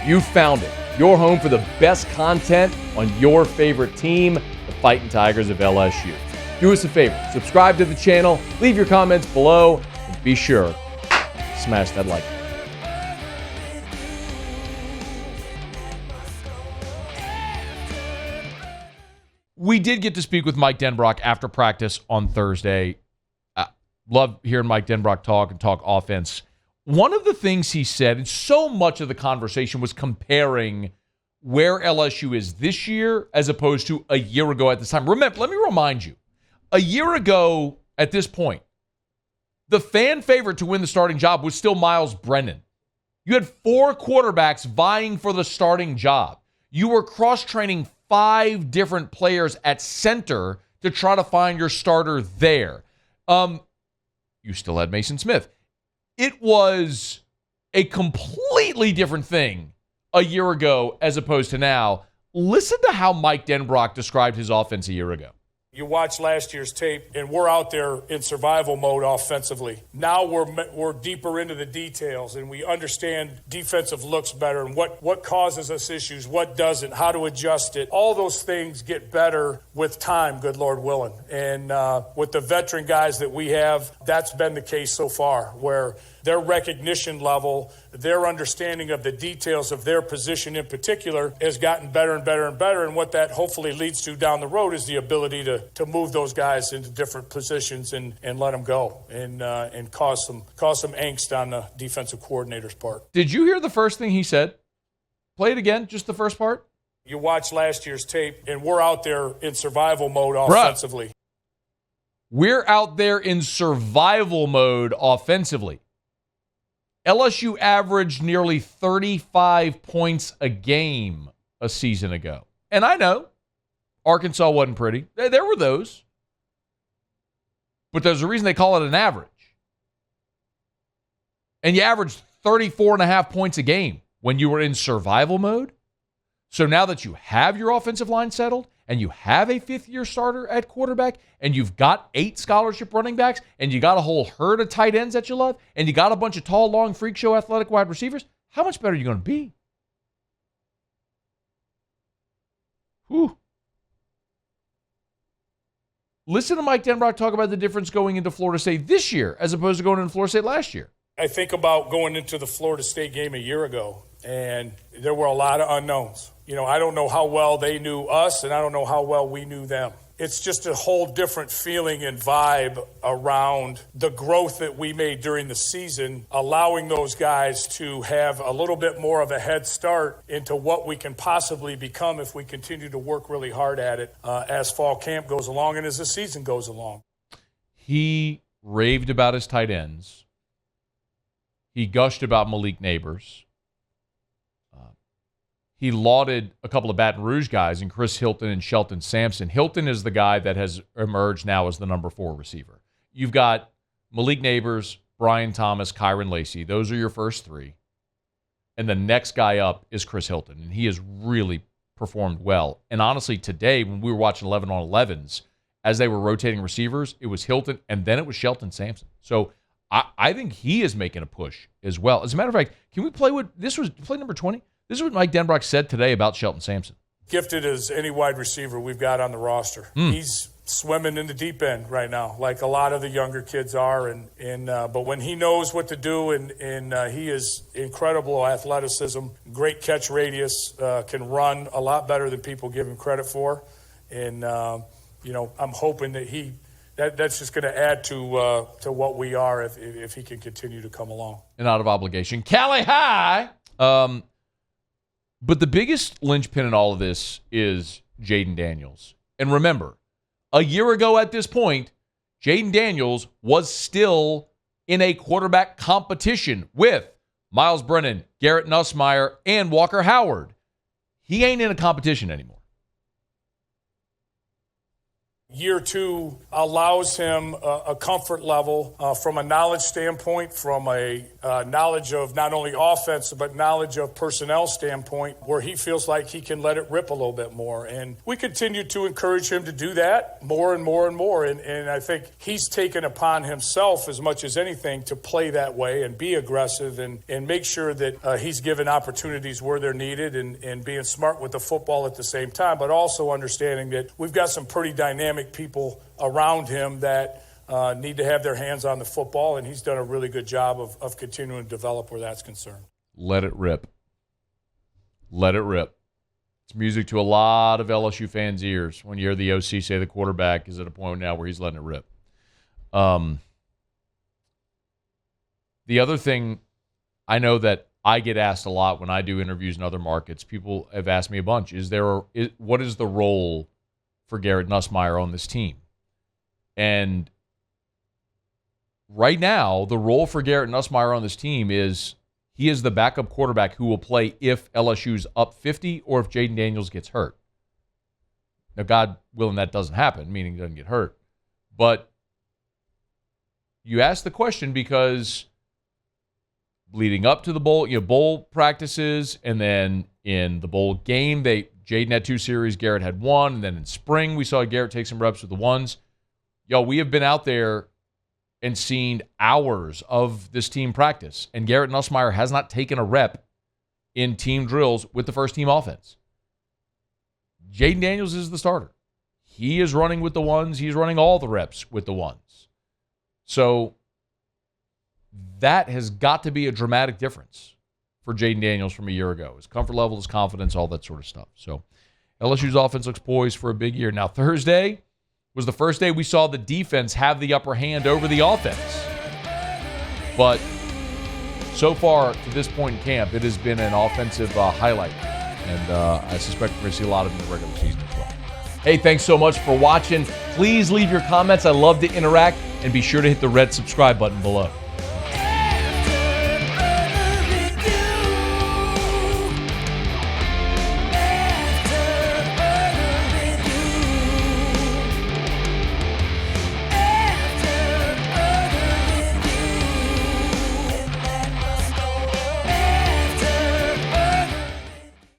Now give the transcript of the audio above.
You found it. Your home for the best content on your favorite team, the Fighting Tigers of LSU. Do us a favor. Subscribe to the channel. Leave your comments below. And be sure to smash that like button. We did get to speak with Mike Denbrock after practice on Thursday. Love hearing Mike Denbrock talk offense. One of the things he said, and so much of the conversation was comparing where LSU is this year as opposed to a year ago at this time. Remember, let me remind you, a year ago at this point, the fan favorite to win the starting job was still Myles Brennan. You had 4 quarterbacks vying for the starting job. You were cross-training 5 different players at center to try to find your starter there. You still had Mason Smith. It was a completely different thing a year ago as opposed to now. Listen to how Mike Denbrock described his offense a year ago. You watch last year's tape, and we're out there in survival mode offensively. Now we're deeper into the details, and we understand defensive looks better and what causes us issues, what doesn't, how to adjust it. All those things get better with time, good Lord willing. And with the veteran guys that we have, that's been the case so far, where their recognition level, their understanding of the details of their position in particular has gotten better and better and better. And what that hopefully leads to down the road is the ability to move those guys into different positions and let them go and cause some angst on the defensive coordinator's part. Did you hear the first thing he said? Play it again, just the first part. You watch last year's tape, and we're out there in survival mode offensively. We're out there in survival mode offensively. LSU averaged nearly 35 points a game a season ago. And I know Arkansas wasn't pretty. There were those. But there's a reason they call it an average. And you averaged 34.5 points a game when you were in survival mode. So now that you have your offensive line settled, and you have a 5th-year starter at quarterback, and you've got 8 scholarship running backs, and you got a whole herd of tight ends that you love, and you got a bunch of tall, long, freak show athletic wide receivers, how much better are you going to be? Whew. Listen to Mike Denbrock talk about the difference going into Florida State this year as opposed to going into Florida State last year. I think about going into the Florida State game a year ago, and there were a lot of unknowns. I don't know how well they knew us, and I don't know how well we knew them. It's just a whole different feeling and vibe around the growth that we made during the season, allowing those guys to have a little bit more of a head start into what we can possibly become if we continue to work really hard at it as fall camp goes along and as the season goes along. He raved about his tight ends. He gushed about Malik Neighbors. He lauded a couple of Baton Rouge guys in Chris Hilton and Shelton Samson. Hilton is the guy that has emerged now as the number 4 receiver. You've got Malik Neighbors, Brian Thomas, Kyron Lacey. Those are your first 3. And the next guy up is Chris Hilton, and he has really performed well. And honestly, today, when we were watching 11 on 11s, as they were rotating receivers, it was Hilton, and then it was Shelton Samson. So I think he is making a push as well. As a matter of fact, can we play with, this was play number 20? This is what Mike Denbrock said today about Shelton Samson. Gifted as any wide receiver we've got on the roster. He's swimming in the deep end right now, like a lot of the younger kids are. But when he knows what to do, and he is incredible athleticism, great catch radius, can run a lot better than people give him credit for. And I'm hoping that that's just going to add to what we are if he can continue to come along. And out of obligation, Cali High. But the biggest linchpin in all of this is Jayden Daniels. And remember, a year ago at this point, Jayden Daniels was still in a quarterback competition with Myles Brennan, Garrett Nussmeier, and Walker Howard. He ain't in a competition anymore. Year 2 allows him a comfort level from a knowledge standpoint, from a knowledge of not only offense, but knowledge of personnel standpoint, where he feels like he can let it rip a little bit more. And we continue to encourage him to do that more and more and more. And I think he's taken upon himself as much as anything to play that way and be aggressive and make sure that he's given opportunities where they're needed and being smart with the football at the same time, but also understanding that we've got some pretty dynamic people around him that need to have their hands on the football, and he's done a really good job of continuing to develop where that's concerned. Let it rip. Let it rip. It's music to a lot of LSU fans' ears when you hear the OC say the quarterback is at a point now where he's letting it rip. The other thing, I know that I get asked a lot when I do interviews in other markets. People have asked me a bunch. What is the role for Garrett Nussmeier on this team? And right now, the role for Garrett Nussmeier on this team is he is the backup quarterback who will play if LSU's up 50 or if Jayden Daniels gets hurt. Now, God willing, that doesn't happen, meaning he doesn't get hurt. But you ask the question because leading up to the bowl practices, and then in the bowl game, Jaden had 2 series, Garrett had 1, and then in spring we saw Garrett take some reps with the ones. We have been out there and seen hours of this team practice, and Garrett Nussmeier has not taken a rep in team drills with the first-team offense. Jayden Daniels is the starter. He is running with the ones. He's running all the reps with the ones. So that has got to be a dramatic difference for Jayden Daniels from a year ago. His comfort level, his confidence, all that sort of stuff. So LSU's offense looks poised for a big year. Now, Thursday was the first day we saw the defense have the upper hand over the offense. But so far, to this point in camp, it has been an offensive highlight. And I suspect we're going to see a lot of it in the regular season as well. Hey, thanks so much for watching. Please leave your comments. I love to interact. And be sure to hit the red subscribe button below.